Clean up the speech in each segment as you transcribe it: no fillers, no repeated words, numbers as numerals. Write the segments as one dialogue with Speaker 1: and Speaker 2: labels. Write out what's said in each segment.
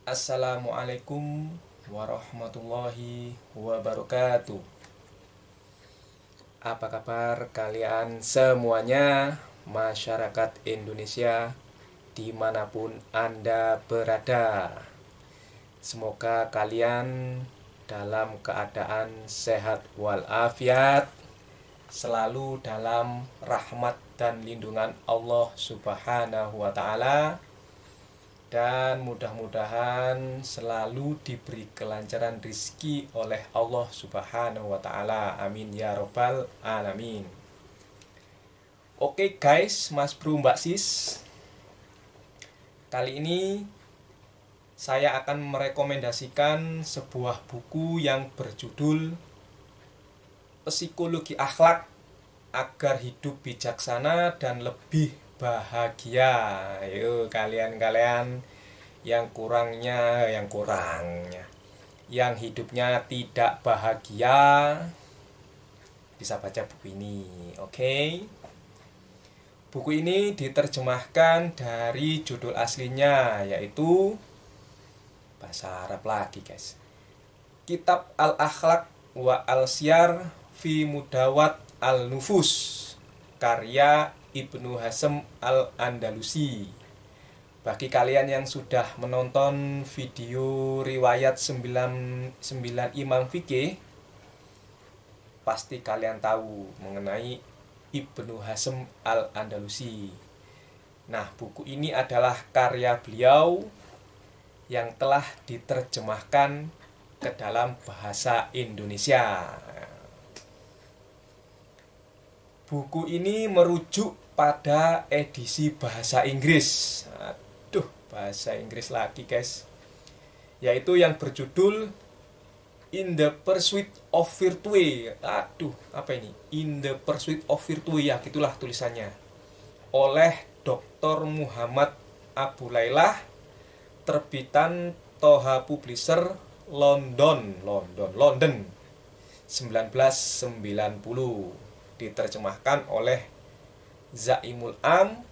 Speaker 1: Assalamualaikum warahmatullahi wabarakatuh. Apa kabar kalian semuanya, masyarakat Indonesia dimanapun Anda berada? Semoga kalian dalam keadaan sehat walafiat, selalu dalam rahmat dan lindungan Allah Subhanahu wa Ta'ala, dan mudah-mudahan selalu diberi kelancaran rizki oleh Allah Subhanahu wa Ta'ala. Amin ya robbal alamin. Oke guys, Mas Bro, Mbak Sis, kali ini saya akan merekomendasikan sebuah buku yang berjudul Psikologi Akhlak Agar Hidup Bijaksana dan Lebih Bahagia. Ayo kalian-kalian yang yang hidupnya tidak bahagia, bisa baca buku ini. Oke. Buku ini diterjemahkan dari judul aslinya, yaitu bahasa Arab lagi guys, Kitab Al-Akhlaq wa Al-Siyar fi Mudawat Al-Nufus, karya Ibnu Hazm Al-Andalusi. Bagi kalian yang sudah menonton video riwayat 9 Imam Fikih, pasti kalian tahu mengenai Ibnu Hazm Al-Andalusi. Nah, buku ini adalah karya beliau yang telah diterjemahkan ke dalam bahasa Indonesia. Buku ini merujuk pada edisi bahasa Inggris. Aduh, bahasa Inggris lagi guys. Yaitu yang berjudul In the Pursuit of Virtue. Aduh, apa ini? In the Pursuit of Virtue, ya gitulah tulisannya. Oleh Dr. Muhammad Abu Lailah, terbitan Toha Publisher, London 1990. Diterjemahkan oleh Zaimul Am,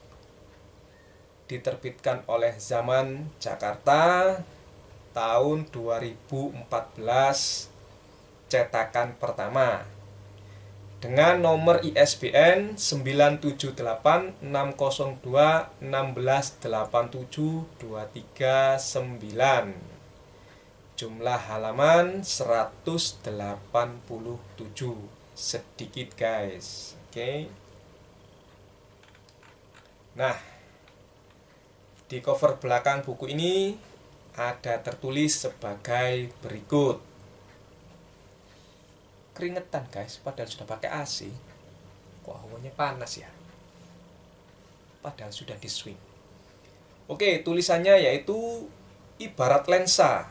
Speaker 1: diterbitkan oleh Zaman Jakarta tahun 2014, cetakan pertama, dengan nomor ISBN 9786021687239, jumlah halaman 187, sedikit guys. Oke. Nah, di cover belakang buku ini ada tertulis sebagai berikut. Keringetan guys, padahal sudah pakai AC. Kok hawanya panas ya? Padahal sudah di swing. Oke, tulisannya yaitu ibarat lensa.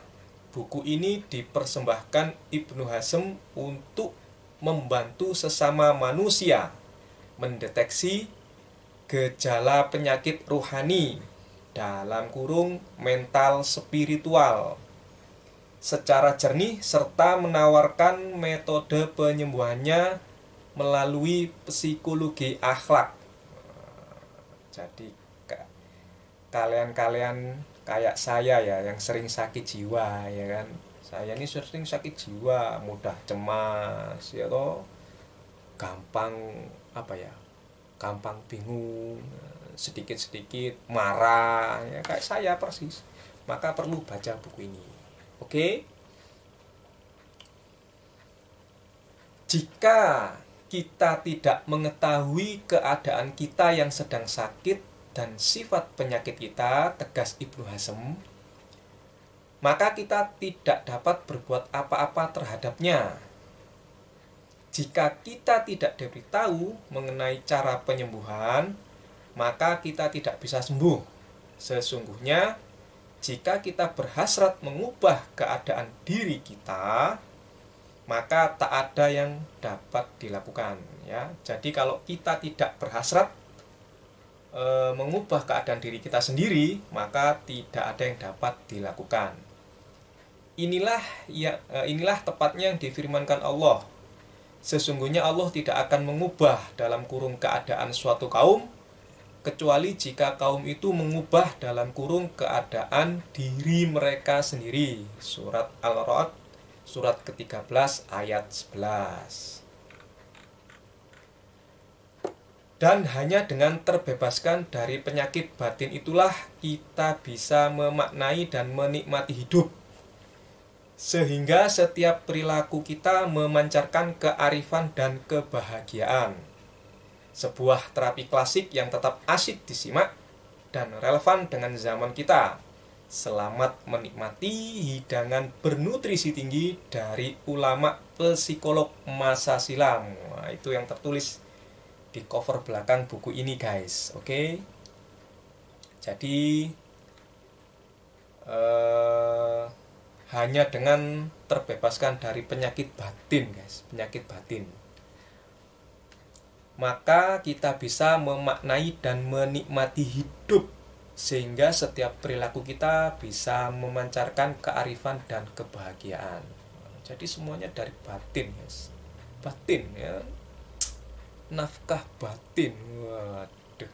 Speaker 1: Buku ini dipersembahkan Ibnu Hazm untuk membantu sesama manusia mendeteksi gejala penyakit ruhani dalam kurung mental spiritual secara jernih, serta menawarkan metode penyembuhannya melalui psikologi akhlak. Jadi kalian-kalian kayak saya ya, yang sering sakit jiwa ya kan. Saya ini sering sakit jiwa, mudah cemas ya toh, gampang gampang bingung, sedikit-sedikit marah ya, kayak saya persis. Maka perlu baca buku ini. Oke? Jika kita tidak mengetahui keadaan kita yang sedang sakit dan sifat penyakit kita, tegas Ibnu Hazm, maka kita tidak dapat berbuat apa-apa terhadapnya. Jika kita tidak diberitahu mengenai cara penyembuhan, maka kita tidak bisa sembuh. Sesungguhnya, jika kita berhasrat mengubah keadaan diri kita, maka tak ada yang dapat dilakukan. Ya, jadi kalau kita tidak berhasrat mengubah keadaan diri kita sendiri, maka tidak ada yang dapat dilakukan. Inilah tepatnya yang difirmankan Allah. Sesungguhnya Allah tidak akan mengubah dalam kurung keadaan suatu kaum kecuali jika kaum itu mengubah dalam kurung keadaan diri mereka sendiri. Surat Al-Ra'd surat ke-13 ayat 11. Dan hanya dengan terbebaskan dari penyakit batin itulah kita bisa memaknai dan menikmati hidup. Sehingga setiap perilaku kita memancarkan kearifan dan kebahagiaan. Sebuah terapi klasik yang tetap asyik disimak dan relevan dengan zaman kita. Selamat menikmati hidangan bernutrisi tinggi dari ulama psikolog masa silam. Nah, itu yang tertulis di cover belakang buku ini, guys. Oke. Jadi hanya dengan terbebaskan dari penyakit batin, guys, penyakit batin, maka kita bisa memaknai dan menikmati hidup, sehingga setiap perilaku kita bisa memancarkan kearifan dan kebahagiaan. Jadi semuanya dari batin, guys. Batin, ya. Nafkah batin. Waduh,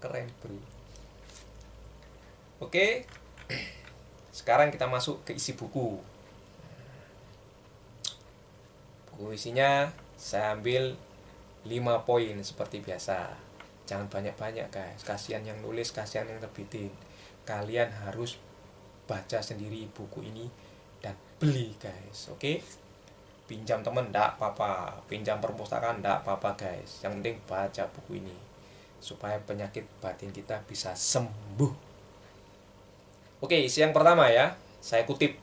Speaker 1: keren, bro. Oke, sekarang kita masuk ke isi buku. Buku isinya saya ambil 5 poin seperti biasa. Jangan banyak-banyak, guys. Kasihan yang nulis, kasihan yang terbitin. Kalian harus baca sendiri buku ini dan beli, guys. Oke? Pinjam temen enggak apa-apa, pinjam perpustakaan enggak apa-apa, guys. Yang penting baca buku ini supaya penyakit batin kita bisa sembuh. Oke, isi yang pertama ya. Saya kutip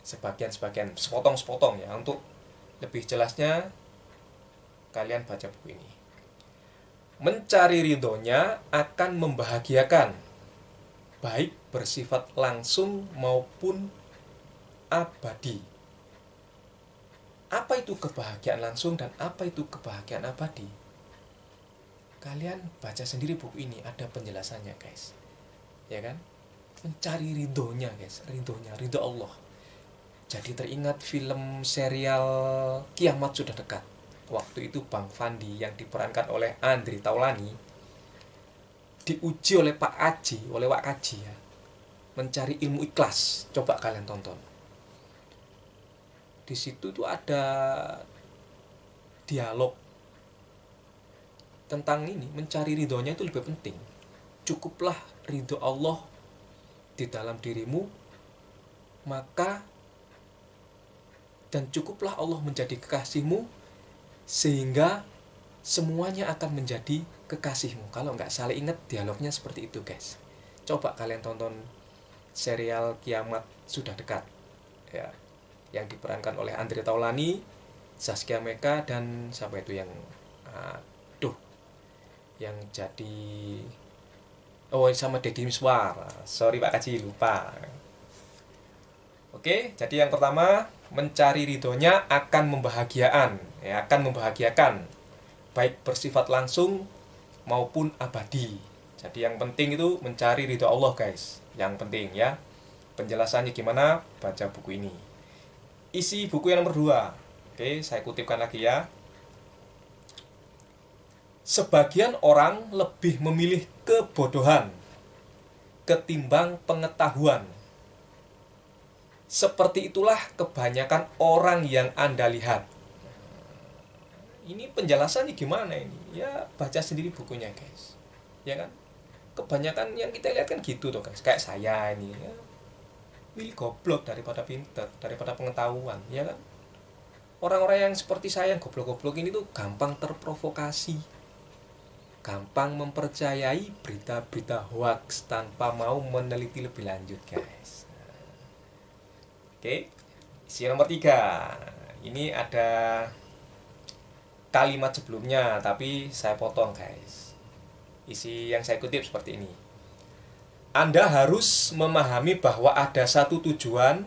Speaker 1: sebagian-sebagian, sepotong-sepotong ya, untuk lebih jelasnya kalian baca buku ini. Mencari ridhonya akan membahagiakan, baik bersifat langsung maupun abadi. Apa itu kebahagiaan langsung dan apa itu kebahagiaan abadi? Kalian baca sendiri buku ini, ada penjelasannya, guys. Ya kan? Mencari ridhonya, guys. Ridho Allah. Jadi teringat film serial Kiamat Sudah Dekat. Waktu itu Bang Fandi yang diperankan oleh Andre Taulani diuji oleh Pak Aji, oleh Wak Kaji ya, mencari ilmu ikhlas. Coba kalian tonton. Di situ tuh ada dialog tentang ini, mencari ridhonya itu lebih penting. Cukuplah ridho Allah di dalam dirimu, maka dan cukuplah Allah menjadi kekasihmu, sehingga semuanya akan menjadi kekasihmu. Kalau nggak salah ingat dialognya seperti itu, guys. Coba kalian tonton serial Kiamat Sudah Dekat ya, yang diperankan oleh Andre Taulani, Zaskia Meka, dan siapa itu yang yang jadi sama Deddy Miswar. Sorry Pak Kaji, lupa. Oke, jadi yang pertama, mencari ridhonya akan membahagiakan, baik bersifat langsung maupun abadi. Jadi yang penting itu mencari ridho Allah, guys. Yang penting ya. Penjelasannya gimana? Baca buku ini. Isi buku yang nomor 2. Oke, saya kutipkan lagi ya. Sebagian orang lebih memilih kebodohan ketimbang pengetahuan. Seperti itulah kebanyakan orang yang Anda lihat. Ini penjelasannya gimana ini? Ya, baca sendiri bukunya, guys. Ya kan? Kebanyakan yang kita lihat kan gitu tuh, guys. Kayak saya ini ya. Pilih goblok daripada pinter, daripada pengetahuan, ya kan? Orang-orang yang seperti saya yang goblok-goblok ini tuh gampang terprovokasi, gampang mempercayai berita-berita hoax tanpa mau meneliti lebih lanjut, guys. Oke, isi nomor 3. Ini ada kalimat sebelumnya, tapi saya potong, guys. Isi yang saya kutip seperti ini. Anda harus memahami bahwa ada satu tujuan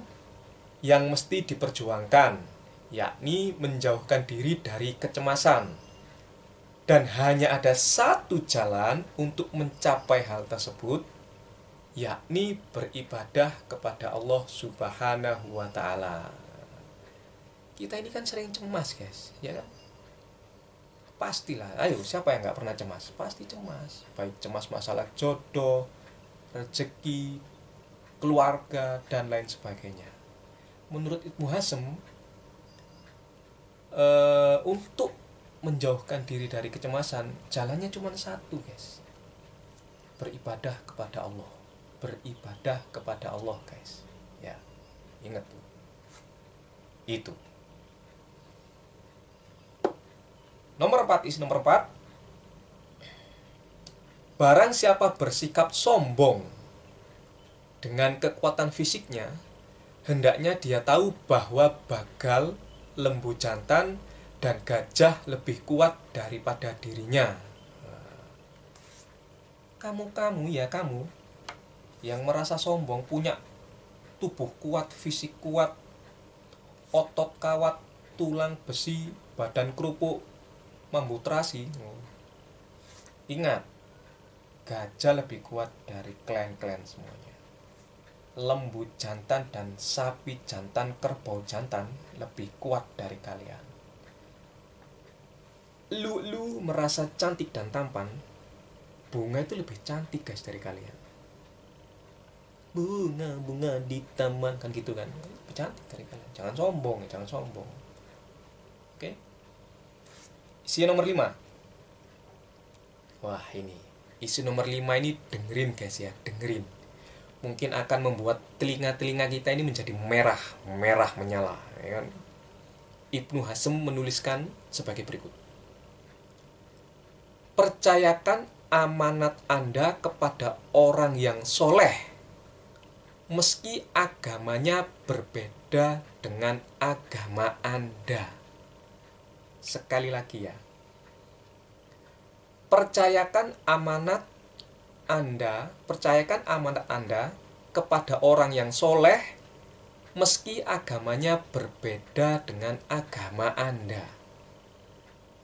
Speaker 1: yang mesti diperjuangkan, yakni menjauhkan diri dari kecemasan. Dan hanya ada satu jalan untuk mencapai hal tersebut, yakni beribadah kepada Allah Subhanahu wa Ta'ala. Kita ini kan sering cemas, guys, ya kan? Pastilah, ayo siapa yang nggak pernah cemas? Pasti cemas. Baik cemas masalah jodoh, rezeki, keluarga, dan lain sebagainya. Menurut Ibnu Hazm, untuk menjauhkan diri dari kecemasan, jalannya cuma satu, guys. Beribadah kepada Allah. Beribadah kepada Allah, guys. Ya, ingat tuh. Itu. Nomor 4, isi nomor 4. Barang siapa bersikap sombong dengan kekuatan fisiknya, hendaknya dia tahu bahwa bagal, lembu jantan, dan gajah lebih kuat daripada dirinya. Kamu yang merasa sombong, punya tubuh kuat, fisik kuat, otot kawat, tulang besi, badan kerupuk, mambu terasi. Ingat, gajah lebih kuat dari klan-klan semuanya. Lembu jantan dan sapi jantan, kerbau jantan lebih kuat dari kalian. Lu merasa cantik dan tampan, bunga itu lebih cantik, guys, dari kalian. Bunga di taman, kan gitu kan, lebih cantik dari kalian. Jangan sombong. Oke. Isi nomor 5. Wah, ini isi nomor 5 ini dengerin, guys, ya, dengerin. Mungkin akan membuat telinga-telinga kita ini menjadi merah menyala, ya kan? Ibnu Hazm menuliskan sebagai berikut. Percayakan amanat Anda kepada orang yang soleh, meski agamanya berbeda dengan agama Anda. Sekali lagi ya. Percayakan amanat Anda kepada orang yang soleh, meski agamanya berbeda dengan agama Anda.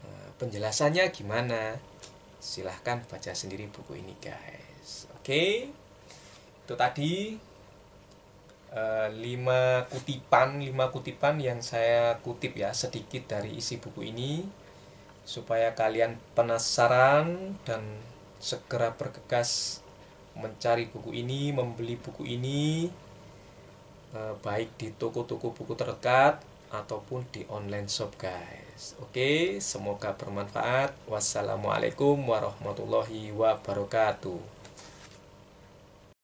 Speaker 1: Nah, penjelasannya gimana? Silahkan baca sendiri buku ini, guys. Oke, itu tadi 5 kutipan yang saya kutip ya, sedikit dari isi buku ini, supaya kalian penasaran dan segera bergegas mencari buku ini, membeli buku ini, baik di toko-toko buku terdekat ataupun di online shop, guys. Oke, semoga bermanfaat. Wassalamualaikum warahmatullahi wabarakatuh.